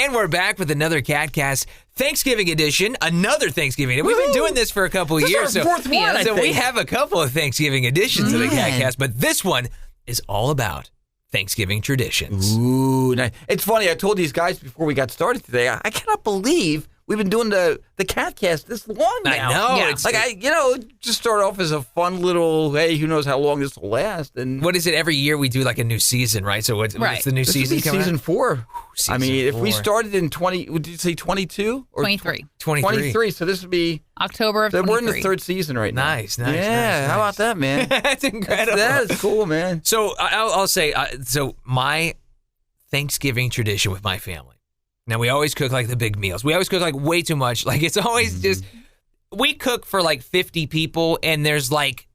And we're back with another KATcast Thanksgiving edition, another Thanksgiving. We've been doing this for a couple of years. This is our fourth one, I think. we have a couple of Thanksgiving editions of the KATcast, but this one is all about Thanksgiving traditions. Ooh, nice. It's funny. I told these guys before we got started today, I cannot believe we've been doing the KATcast this long now. I know. Yeah. It just started off as a fun little, hey, who knows how long this will last. And what is it? Every year we do like a new season, right? So what's the new this season coming season out? 4. Season if 4. we started in 20, would you say 22? Or 23. 23. So this would be October of 23. We're in the 3rd season right now. Nice. Yeah, nice. how about that, man? That's incredible. That is cool, man. So I'll say, my Thanksgiving tradition with my family. Now, we always cook like the big meals. We always cook like way too much. Like it's always just, we cook for like 50 people and there's like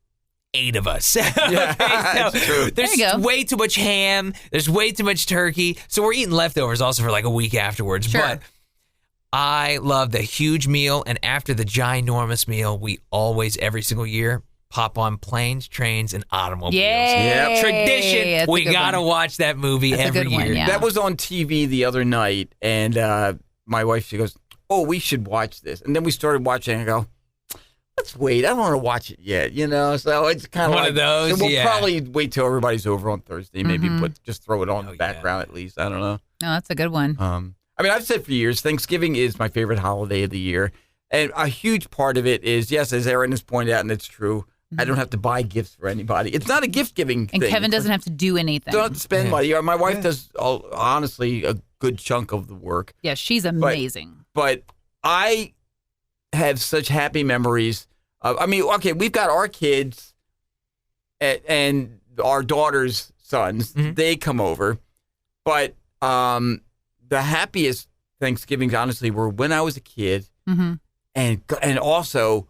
8 of us. Yeah, that's true. There's way too much ham. There's way too much turkey. So we're eating leftovers also for like a week afterwards. Sure. But I love the huge meal. And after the ginormous meal, we always, every single year, pop on Planes, Trains, and Automobiles. Yay. Tradition. That's a We good got to one. watch that movie That's a every good year. one, yeah. That was on TV the other night, and my wife, she goes, "Oh, we should watch this." And then we started watching, and I go, "Let's wait. I don't want to watch it yet, So it's kind of One like of those, So we'll yeah. probably wait till everybody's over on Thursday. Maybe just throw it on the yeah. background at least. I don't know. No, that's a good one. I've said for years, Thanksgiving is my favorite holiday of the year, and a huge part of it is, yes, as Aaron has pointed out, and it's true. I don't have to buy gifts for anybody. It's not a gift-giving thing. And Kevin doesn't have to do anything. Don't spend money. My wife does, honestly, a good chunk of the work. Yeah, she's amazing. But I have such happy memories. We've got our kids and our daughter's sons. Mhm. They come over. But the happiest Thanksgivings, honestly, were when I was a kid. Mm-hmm. And also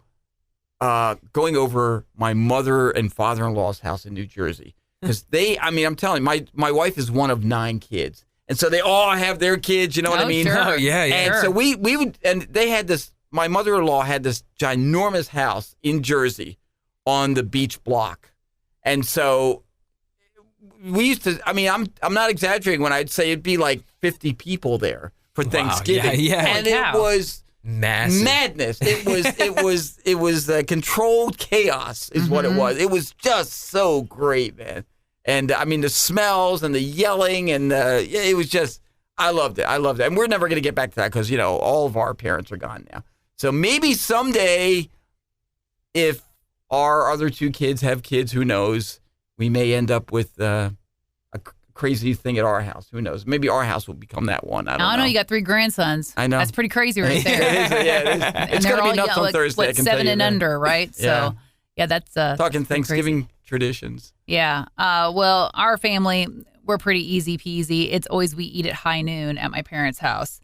going over my mother and father-in-law's house in New Jersey. Because I'm telling you, my wife is one of 9 kids. And so they all have their kids, you know what I mean? Sure. Oh, yeah. And so we would, and they had this, my mother-in-law had this ginormous house in Jersey on the beach block. And so we used to, I'm not exaggerating when I'd say it'd be like 50 people there for Thanksgiving. Yeah. And it was massive madness. It was controlled chaos is what it was. It was just so great, man. And the smells and the yelling and it was just, I loved it. And we're never going to get back to that because, all of our parents are gone now. So maybe someday if our other 2 kids have kids, who knows, we may end up with a crazy thing at our house. Who knows? Maybe our house will become that one. I don't know. You got 3 grandsons. I know. That's pretty crazy right there. It is. It's going to be nuts on Thursday. I can 7 tell you and that. under, right? Yeah. So, yeah, that's talking that's pretty Thanksgiving crazy. traditions. Yeah. Well, our family, we're pretty easy peasy. It's always we eat at high noon at my parents' house.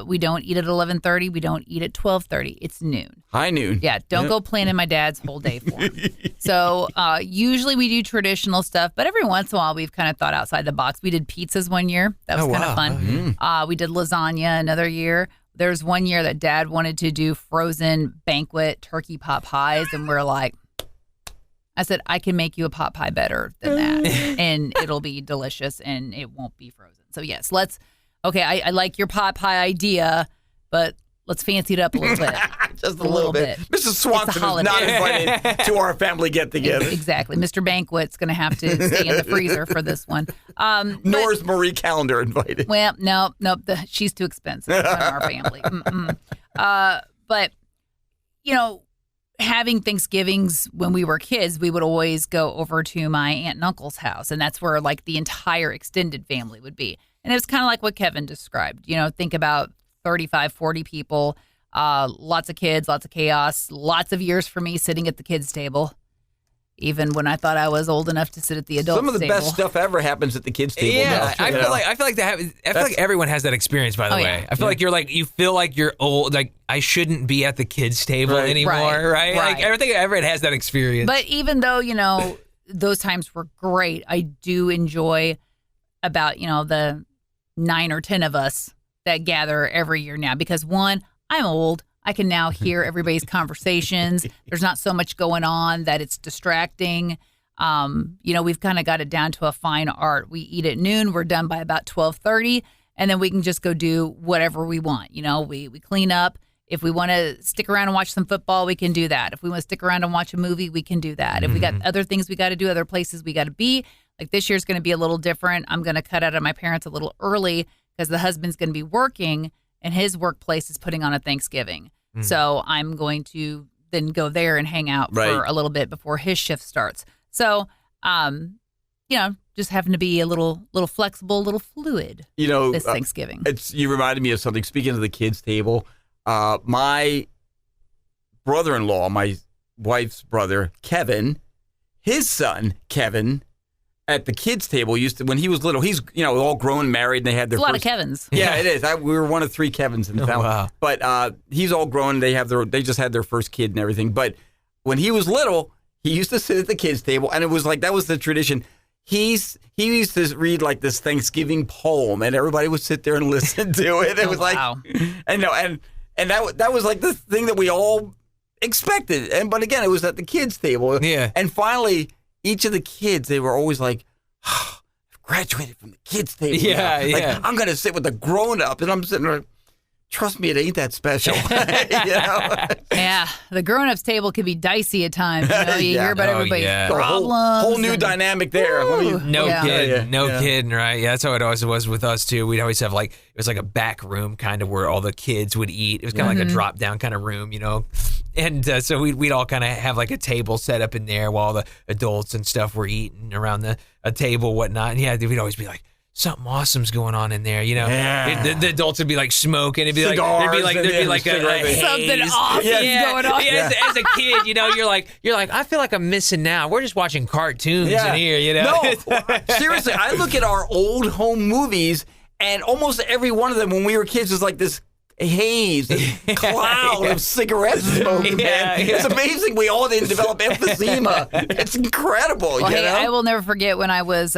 We don't eat at 11:30. We don't eat at 12:30. It's noon. High noon. Yeah, don't go planning my dad's whole day for him. So usually we do traditional stuff, but every once in a while we've kind of thought outside the box. We did pizzas one year. That was kind of fun. We did lasagna another year. There's one year that Dad wanted to do frozen banquet turkey pot pies, and we're like, I said, I can make you a pot pie better than that, and it'll be delicious, and it won't be frozen. So yes, okay, I like your pot pie idea, but let's fancy it up a little bit. Just a little bit. Mrs. Swanson is not invited to our family get-together. Exactly. Mr. Banquet's going to have to stay in the freezer for this one. Nor is Marie Callender invited. Well, no, she's too expensive for our family. But, having Thanksgivings when we were kids, we would always go over to my aunt and uncle's house, and that's where like the entire extended family would be. And it was kind of like what Kevin described. Think about 35, 40 people, lots of kids, lots of chaos, lots of years for me sitting at the kids' table, even when I thought I was old enough to sit at the adults' table. Some of the best stuff ever happens at the kids' table. Yeah, now, I feel like everyone has that experience. By the way, yeah. I feel like you feel like you're old. Like I shouldn't be at the kids' table anymore, right? Like I think everyone has that experience. But even though those times were great, I do enjoy about the 9 or 10 of us that gather every year now because one, I'm old. I can now hear everybody's conversations. There's not so much going on that it's distracting. We've kind of got it down to a fine art. We eat at noon. We're done by about 12:30. and then we can just go do whatever we want. We clean up. If we want to stick around and watch some football, we can do that. If we want to stick around and watch a movie, we can do that. If we got other things we got to do, other places we got to be, like this year's going to be a little different. I'm going to cut out of my parents a little early because the husband's going to be working and his workplace is putting on a Thanksgiving. So I'm going to then go there and hang out for a little bit before his shift starts. So, just having to be a little flexible, a little fluid this Thanksgiving. You reminded me of something. Speaking of the kids' table, my brother-in-law, my wife's brother, Kevin, his son, Kevin, at the kids' table used to, when he was little, he's, all grown and married, and they had their a lot of Kevins. Yeah, it is. We were one of 3 Kevins in the family. Wow. But he's all grown. They just had their first kid and everything. But when he was little, he used to sit at the kids' table, and it was like, that was the tradition. He used to read like this Thanksgiving poem, and everybody would sit there and listen to it. It was wow. and that was like the thing that we all expected. But again, it was at the kids' table. Yeah. And finally, each of the kids, they were always like, oh, I've graduated from the kids' table. Yeah, now. Like, yeah. I'm going to sit with the grown-up. And I'm sitting there, trust me, it ain't that special. Yeah, the grown-ups table can be dicey at times. You hear about everybody's problems. Whole new dynamic there. No Yeah. kidding, right? Yeah, that's how it always was with us too. We'd always have it was like a back room kind of where all the kids would eat. It was kind of like a drop down kind of room, And so we'd all kind of have like a table set up in there while the adults and stuff were eating around a table, whatnot. And yeah, we'd always be like, something awesome's going on in there, Yeah. The adults would be like smoking. It'd be Cigars, there'd be like a haze. Something awesome going on. Yeah, as a kid, you're like, I feel like I'm missing out. We're just watching cartoons in here, No, seriously, I look at our old home movies, and almost every one of them when we were kids was like this haze, this cloud of cigarette smoke, man. Yeah. It's amazing we all didn't develop emphysema. It's incredible. Well, hey, I will never forget when I was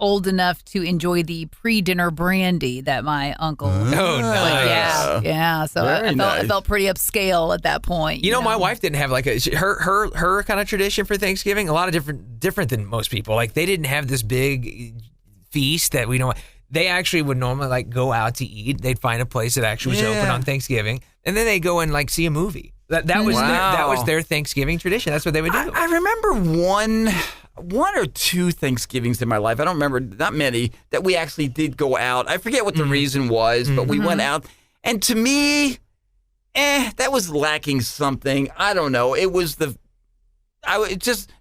old enough to enjoy the pre-dinner brandy that my uncle. Oh, nice. Yeah. So I felt pretty upscale at that point. My wife didn't have like her kind of tradition for Thanksgiving. A lot of different than most people. Like they didn't have this big feast that we know. They actually would normally like go out to eat. They'd find a place that actually was open on Thanksgiving, and then they go and like see a movie. That was their Thanksgiving tradition. That's what they would do. I remember one or 2 Thanksgivings in my life. I don't remember, not many, that we actually did go out. I forget what the reason was, but we went out, and to me, that was lacking something. I don't know. It was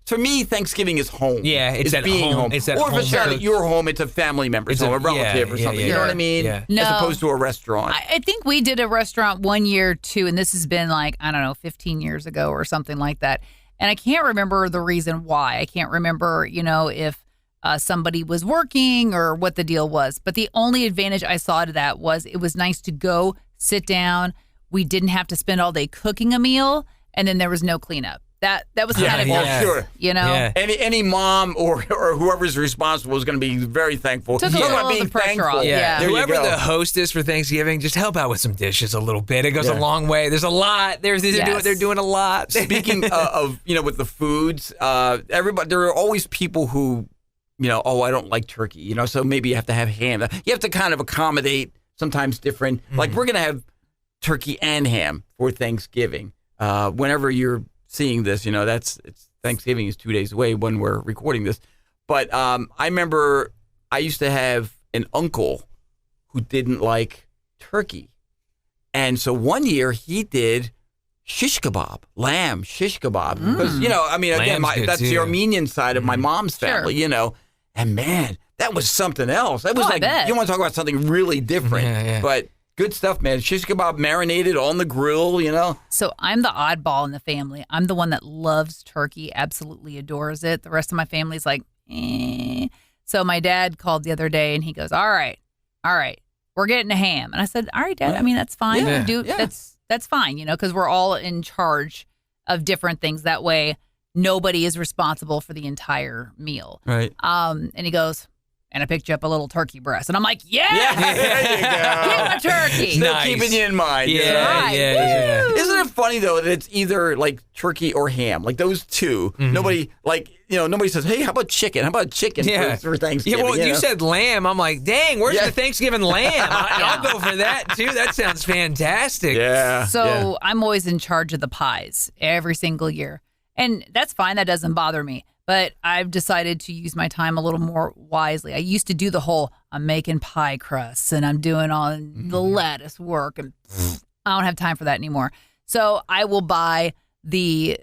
for me, Thanksgiving is home. Yeah, it's at being home. It's at or home. if it's not at your home, it's a family member's home, a relative or something. You know what I mean? Yeah. No. As opposed to a restaurant. I think we did a restaurant one year too, and this has been like, I don't know, 15 years ago or something like that. And I can't remember the reason why. I can't remember, if somebody was working or what the deal was. But the only advantage I saw to that was it was nice to go sit down. We didn't have to spend all day cooking a meal, and then there was no cleanup. That was kind of nice, sure. Yeah. Any mom or whoever's responsible is going to be very thankful. Took a little of the pressure off. Yeah. There Whoever you go. the host is for Thanksgiving, just help out with some dishes a little bit. It goes a long way. There's a lot. They're doing a lot. Speaking of with the foods, everybody, there are always people who, I don't like turkey. So maybe you have to have ham. You have to kind of accommodate sometimes different. Like we're going to have turkey and ham for Thanksgiving. Whenever you're seeing this, Thanksgiving is 2 days away when we're recording this. But I remember I used to have an uncle who didn't like turkey. And so one year he did shish kebab, lamb shish kebab. Because, that's the Armenian side of my mom's family, And man, that was something else. That was you want to talk about something really different. Yeah. But good stuff, man. Shish kebab marinated on the grill, So I'm the oddball in the family. I'm the one that loves turkey, absolutely adores it. The rest of my family's like, eh. So my dad called the other day and he goes, all right, we're getting a ham. And I said, all right, Dad, I mean, that's fine. Yeah. That's fine, because we're all in charge of different things. That way, nobody is responsible for the entire meal. Right. And he goes, and I picked you up a little turkey breast. And I'm like, There you go. get my turkey. Still Nice. keeping you in mind. Yeah, Right. yeah. Isn't it funny though that it's either like turkey or ham, like those two? Nobody nobody says, "Hey, how about chicken? How about chicken for Thanksgiving?" Yeah, well, you know? said lamb. I'm like, dang, where's Yeah. the Thanksgiving lamb? I'll go for that too. That sounds fantastic. Yeah. So I'm always in charge of the pies every single year. And that's fine. That doesn't bother me. But I've decided to use my time a little more wisely. I used to do the whole, I'm making pie crusts and I'm doing all the lettuce work. And I don't have time for that anymore. So I will buy the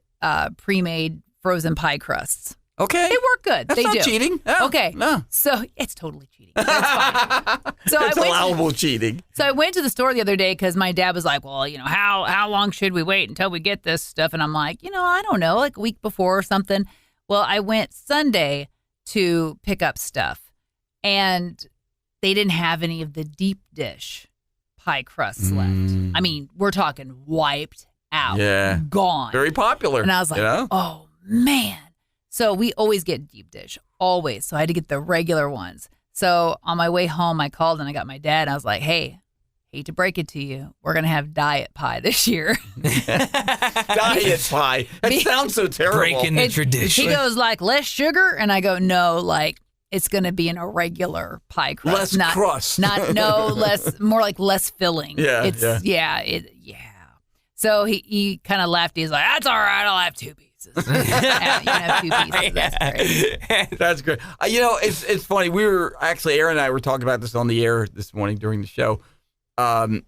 pre-made frozen pie crusts. Okay. They work good. That's they not do. cheating. No, Okay. No. So it's totally cheating. That's fine. So It's I went allowable cheating. So I went to the store the other day because my dad was like, well, how long should we wait until we get this stuff? And I'm like, I don't know, like a week before or something. Well, I went Sunday to pick up stuff and they didn't have any of the deep dish pie crusts left. I mean, we're talking wiped out, gone. Very popular. And I was like, oh, man. So we always get deep dish, always. So I had to get the regular ones. So on my way home, I called and I got my dad. And I was like, hey, hate to break it to you, we're going to have diet pie this year. Diet pie. That sounds so terrible. Breaking the tradition. He goes like, less sugar? And I go, no, like it's going to be in a regular pie crust. Less crust. More like less filling. Yeah, Yeah. So he kind of laughed. He's like, that's all right. I'll have 2 pieces. You can have 2 pieces. That's great. That's great. It's funny. We were actually, Aaron and I were talking about this on the air this morning during the show. I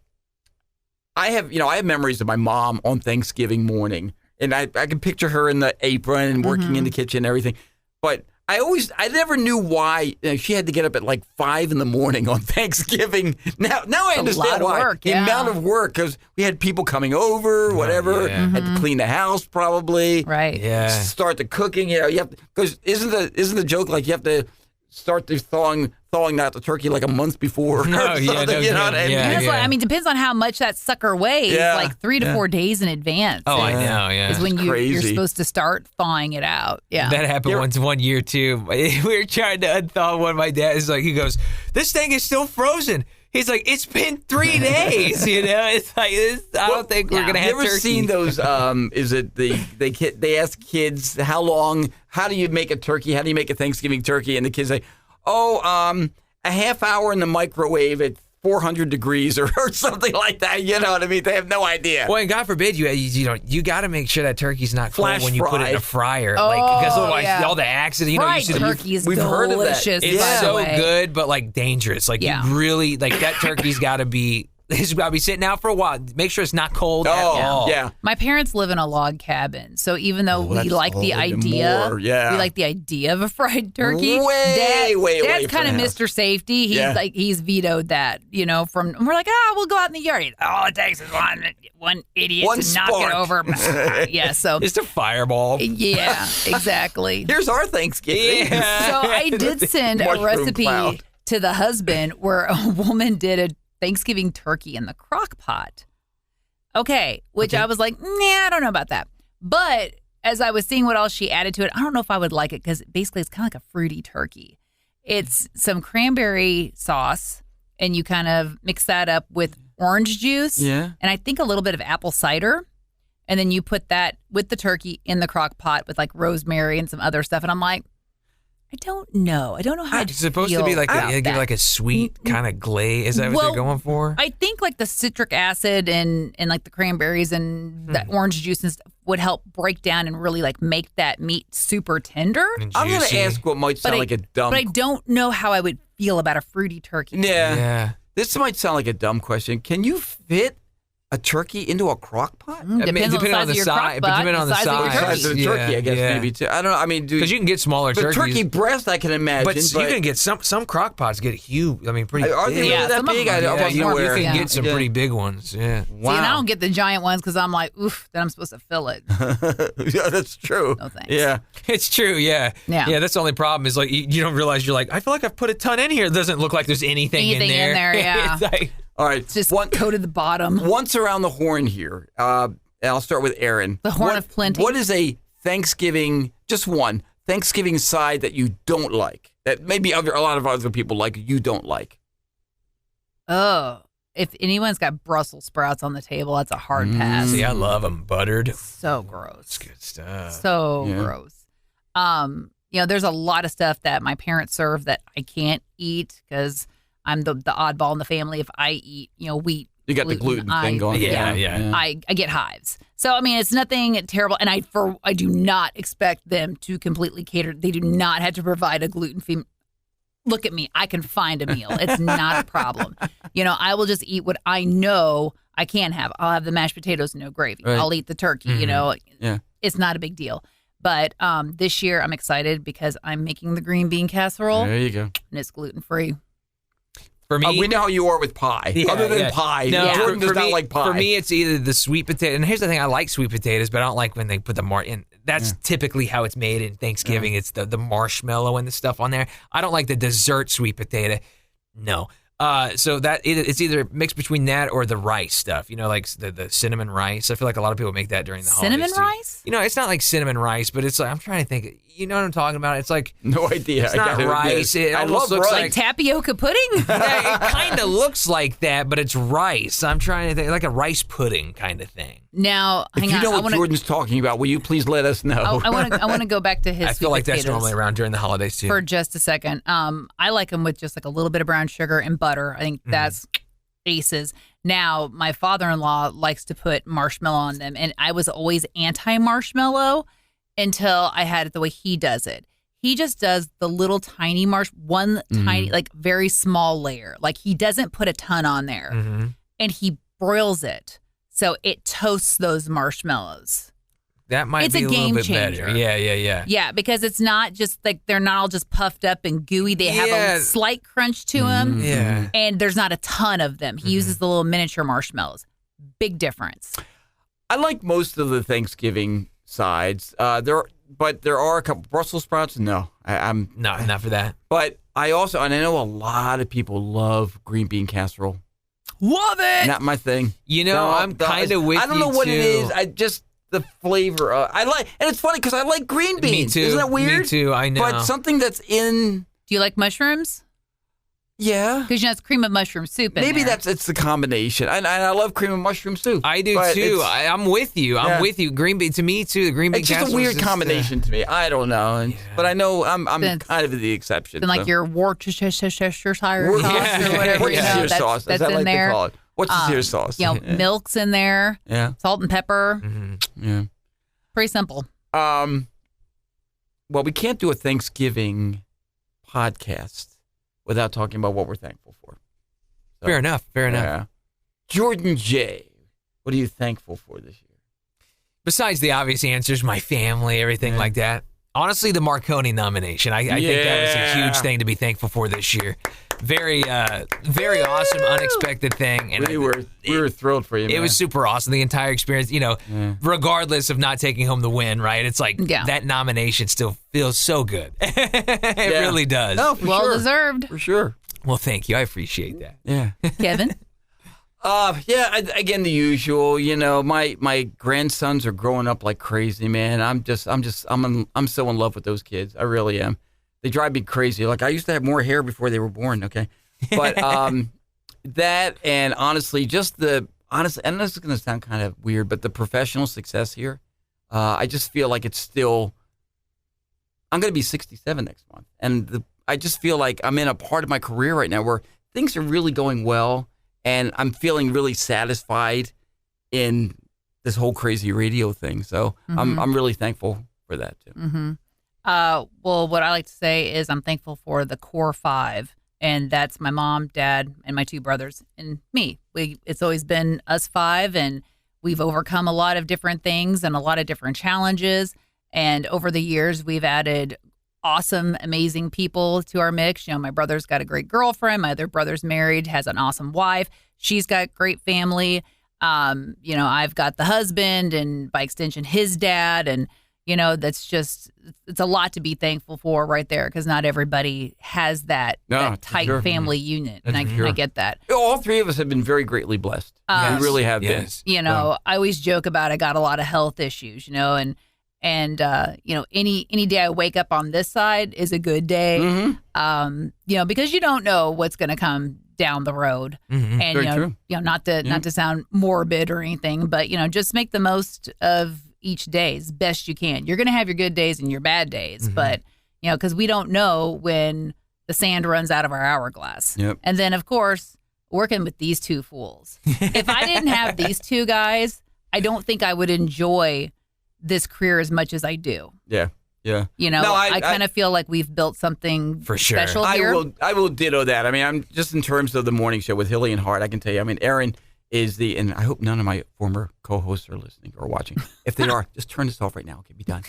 have memories of my mom on Thanksgiving morning, and I can picture her in the apron and working in the kitchen and everything. But I never knew why she had to get up at like 5 a.m. on Thanksgiving. Now I understand why. Work, the amount of work, because we had people coming over, whatever. Had to clean the house probably. Right. Yeah. Start the cooking. You have to, because isn't the joke like you have to start the thawing out the turkey like a month before? No, or something, you know what I mean? And it's like, I mean, depends on how much that sucker weighs. Yeah. Like 3 to 4 days in advance. Oh, I know, yeah. Is when you're crazy. supposed to start thawing it out. Yeah. That happened one year too. We were trying to unthaw one. My dad is like, he goes, "This thing is still frozen." He's like, "It's been 3 days." It's like I don't think we're gonna have You ever turkey. seen those? Is it they ask kids how do you make a turkey? How do you make a Thanksgiving turkey? And the kids say, a half hour in the microwave at 400 degrees or something like that. You know what I mean? They have no idea. Well, and God forbid you got to make sure that turkey's not cold Flash when you put it in fry. a fryer, Oh, because otherwise yeah. all the accidents. Fried You see turkey is we've heard of that. delicious. it's by the so way. good, but like dangerous. Like Yeah. you really like that turkey's got to be. It's got to be sitting out for a while. Make sure it's not cold at all. Yeah. My parents live in a log cabin, so even though we that's like the all even idea, more, yeah. we like the idea of a fried turkey. Way away Dad's from kind of the house. Mr. Safety. Yeah. He's vetoed that. And we're like, we'll go out in the yard. All it takes is one idiot One to knock spark. it over. Yeah, so Just a fireball. yeah, exactly. Here's our Thanksgiving. Yeah. So I did send a Mushroom recipe cloud. to the husband where a woman did a Thanksgiving turkey in the crock pot. Okay, which I was like, nah, I don't know about that. But as I was seeing what else she added to it, I don't know if I would like it because basically it's kind of like a fruity turkey. It's some cranberry sauce, and you kind of mix that up with orange juice. Yeah. And I think a little bit of apple cider. And then you put that with the turkey in the crock pot with like rosemary and some other stuff. And I'm like, I don't know. I don't know how It's supposed to be like give it like a sweet kind of glaze. Is that what they're going for? I think like the citric acid and like the cranberries and the orange juice and stuff would help break down and really like make that meat super tender. And I'm going to juicy. ask what might sound like a dumb But I don't know how I would feel about a fruity turkey. Yeah. This might sound like a dumb question. Can you fit a turkey into a crock pot? Depends on the size of your crock pot, depending on the size of your size. turkey. Size of the turkey, I guess, maybe too. I don't know. I mean, Because you can get smaller the turkeys. turkey breast, I can imagine. but you can get some crock pots get huge. I mean, pretty Are big. they really Yeah, that some of big? them are. I wasn't you aware. can get some Yeah. pretty big ones. Yeah. Wow. See, and I don't get the giant ones because I'm like, oof, then I'm supposed to fill it. Yeah, that's true. No thanks. Yeah. It's true, yeah. Yeah. That's the only problem is like you don't realize you're like, I feel like I've put a ton in here. It doesn't look like there's anything in there. Yeah. It's like, All right. It's just coated the bottom. Once around the horn here, and I'll start with Aaron. The horn of plenty. What is a Thanksgiving, just one, Thanksgiving side that you don't like? That maybe a lot of other people like, you don't like? Oh, if anyone's got Brussels sprouts on the table, that's a hard pass. See, I love them buttered. So gross. It's good stuff. So gross. There's a lot of stuff that my parents serve that I can't eat because I'm the oddball in the family. If I eat, wheat, you got the gluten thing going. Yeah. I get hives. So I mean, it's nothing terrible, and I do not expect them to completely cater. They do not have to provide a gluten-free. Look at me. I can find a meal. It's not a problem. I will just eat what I know I can have. I'll have the mashed potatoes, no gravy. Right. I'll eat the turkey, It's not a big deal. But this year I'm excited because I'm making the green bean casserole. There you go. And it's gluten-free. For me, we know how you are with pie. Other than pie. No, Jordan does not me, like pie. For me, it's either the sweet potato. And here's the thing. I like sweet potatoes, but I don't like when they put the in. That's typically how it's made in Thanksgiving. It's the marshmallow and the stuff on there. I don't like the dessert sweet potato. No. So it's either mixed between that or the rice stuff, like the cinnamon rice. I feel like a lot of people make that during the holidays. Cinnamon rice? It's not like cinnamon rice, but it's like, I'm trying to think, you know what I'm talking about? It's like, no idea. It's not rice. It almost looks like tapioca pudding. Yeah, it kind of looks like that, but it's rice. I'm trying to think, like a rice pudding kind of thing. Now, hang on. If you know what Jordan's talking about, will you please let us know? I want to go back to his. I feel like that's normally around during the holidays too. For just a second, I like them with just like a little bit of brown sugar and butter. I think that's aces. Now, my father-in-law likes to put marshmallow on them, and I was always anti-marshmallow until I had it the way he does it. He just does the little tiny tiny, like very small layer. Like he doesn't put a ton on there, and he broils it. So it toasts those marshmallows. That might be a game little bit changer. better. Yeah. Yeah, because it's not just like they're not all just puffed up and gooey. They have a slight crunch to them. Yeah. And there's not a ton of them. He uses the little miniature marshmallows. Big difference. I like most of the Thanksgiving sides. There are a couple Brussels sprouts. No, I'm not for that. But I know a lot of people love green bean casserole. Love it. Not my thing. I'm kind of with you. I don't know what too. it is. I just the flavor. I like, and it's funny because I like green beans. Me too. Isn't that weird? Me too. I know. But something that's in. Do you like mushrooms? Yeah. Because it's cream of mushroom soup in Maybe there. it's the combination. And I love cream of mushroom soup. I do too. I'm with you. I'm with you. Green bean to me too. The green bean. It's just a weird combination to me. I don't know, but I know I'm kind of the exception. And like your Worcestershire sauce or whatever. Worcestershire sauce. That's As I in like there. to call it. Worcestershire sauce. Milk's in there. Yeah. Salt and pepper. Yeah. Pretty simple. Well, we can't do a Thanksgiving podcast without talking about what we're thankful for. So, Fair enough. Yeah. Jordan J., what are you thankful for this year? Besides the obvious answers, my family, everything like that. Honestly, the Marconi nomination. I think that was a huge thing to be thankful for this year. Very awesome, unexpected thing. And we were thrilled for you, man. It was super awesome. The entire experience, regardless of not taking home the win, right? It's like that nomination still feels so good. It really does. No, for well sure. deserved. For sure. Well, thank you. I appreciate that. Yeah. Kevin? Again, the usual. My grandsons are growing up like crazy, man. I'm so in love with those kids. I really am. They drive me crazy. Like I used to have more hair before they were born. Okay, but that and honestly, and this is going to sound kind of weird, but the professional success here, I just feel like it's still. I'm going to be 67 next month, and I just feel like I'm in a part of my career right now where things are really going well. And I'm feeling really satisfied in this whole crazy radio thing. So I'm really thankful for that, too. Mm-hmm. Well, what I like to say is I'm thankful for the core five. And that's my mom, dad, and my two brothers, and me. It's always been us five, and we've overcome a lot of different things and a lot of different challenges. And over the years, we've added awesome, amazing people to our mix. My brother's got a great girlfriend. My other brother's married, has an awesome wife. She's got great family. I've got the husband and by extension, his dad. And, that's just, it's a lot to be thankful for right there because not everybody has that tight family unit. And I get that. All three of us have been very greatly blessed. We really have been. I always joke about I got a lot of health issues, And any day I wake up on this side is a good day. Mm-hmm. Because you don't know what's going to come down the road. Mm-hmm. And Very true. not to sound morbid or anything, but just make the most of each day as best you can. You're going to have your good days and your bad days, but because we don't know when the sand runs out of our hourglass. Yep. And then of course, working with these two fools. If I didn't have these two guys, I don't think I would enjoy this career as much as I do. Yeah. Yeah. No, I kind of feel like we've built something For sure. special here. I will ditto that. I mean, I'm just in terms of the morning show with Hilly and Hart, I can tell you, I mean, Aaron is and I hope none of my former co-hosts are listening or watching. If they are, just turn this off right now. Okay, be done.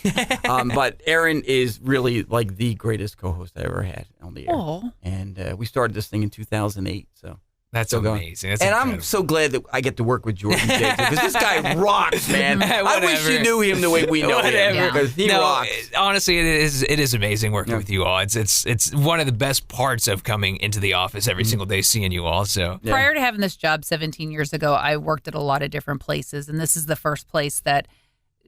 But Aaron is really like the greatest co-host I ever had on the air. Oh. And we started this thing in 2008, so. That's Still going. amazing. That's and incredible. I'm so glad that I get to work with Jordan J. because this guy rocks, man. I wish Whatever. you knew him the way we know him Yeah. because he rocks. Honestly, it is amazing working with you all. It's one of the best parts of coming into the office every single day, seeing you all. So Yeah. Prior to having this job 17 years ago, I worked at a lot of different places, and this is the first place that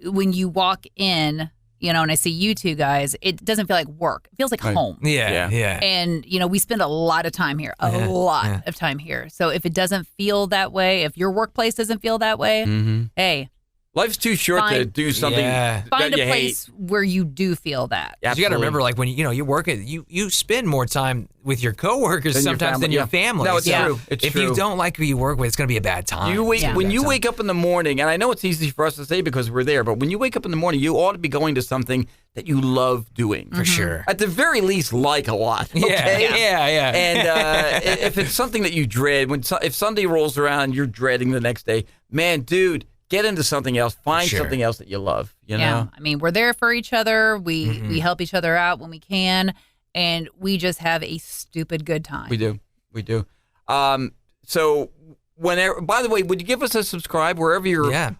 when you walk in, and I see you two guys, it doesn't feel like work. It feels like Right. home. yeah. And, we spend a lot of time here, a lot of time here. So if it doesn't feel that way, if your workplace doesn't feel that way, hey, Life's too short to do something Yeah. find that you a place where you do feel that. hate. 'Cause you got to remember, like when you work at you spend more time with your coworkers Than your sometimes family, than your yeah. family. No, it's So true. It's if true. you don't like who you work with, it's going to be a bad time. When you wake up in the morning, and I know it's easy for us to say because we're there, but when you wake up in the morning, you ought to be going to something that you love doing. for sure. At the very least, like a lot. Okay? Yeah. And if it's something that you dread, if Sunday rolls around, you're dreading the next day. Man, dude, get into something else. Find Sure. something else that you love. You know? I mean, we're there for each other. We help each other out when we can, and we just have a stupid good time. We do. So whenever, by the way, would you give us a subscribe wherever you're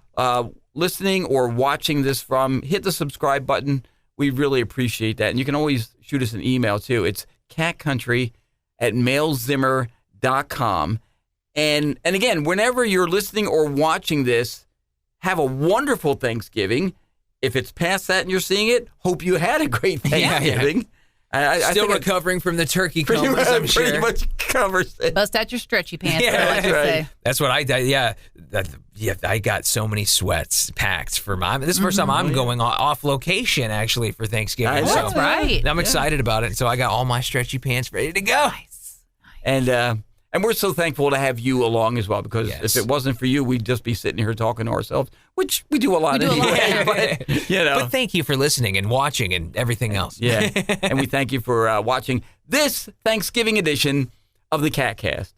listening or watching this from? Hit the subscribe button. We really appreciate that. And you can always shoot us an email too. It's catcountry@mailzimmer.com. And again, whenever you're listening or watching this, have a wonderful Thanksgiving. If it's past that and you're seeing it, hope you had a great Thanksgiving. I Still think recovering from the turkey pretty, comas, I'm pretty sure. much covers it. Bust out your stretchy pants. Yeah, I like to right. say. That's what I did. Yeah. I got so many sweats packed for this is the first time I'm going off location actually for Thanksgiving. I know. So That's right. I'm excited about it. So I got all my stretchy pants ready to go. And we're so thankful to have you along as well, because Yes. if it wasn't for you, we'd just be sitting here talking to ourselves, which we do a lot We do a lot, anyway. But, But thank you for listening and watching and everything else. yeah. And we thank you for watching this Thanksgiving edition of the KATcast.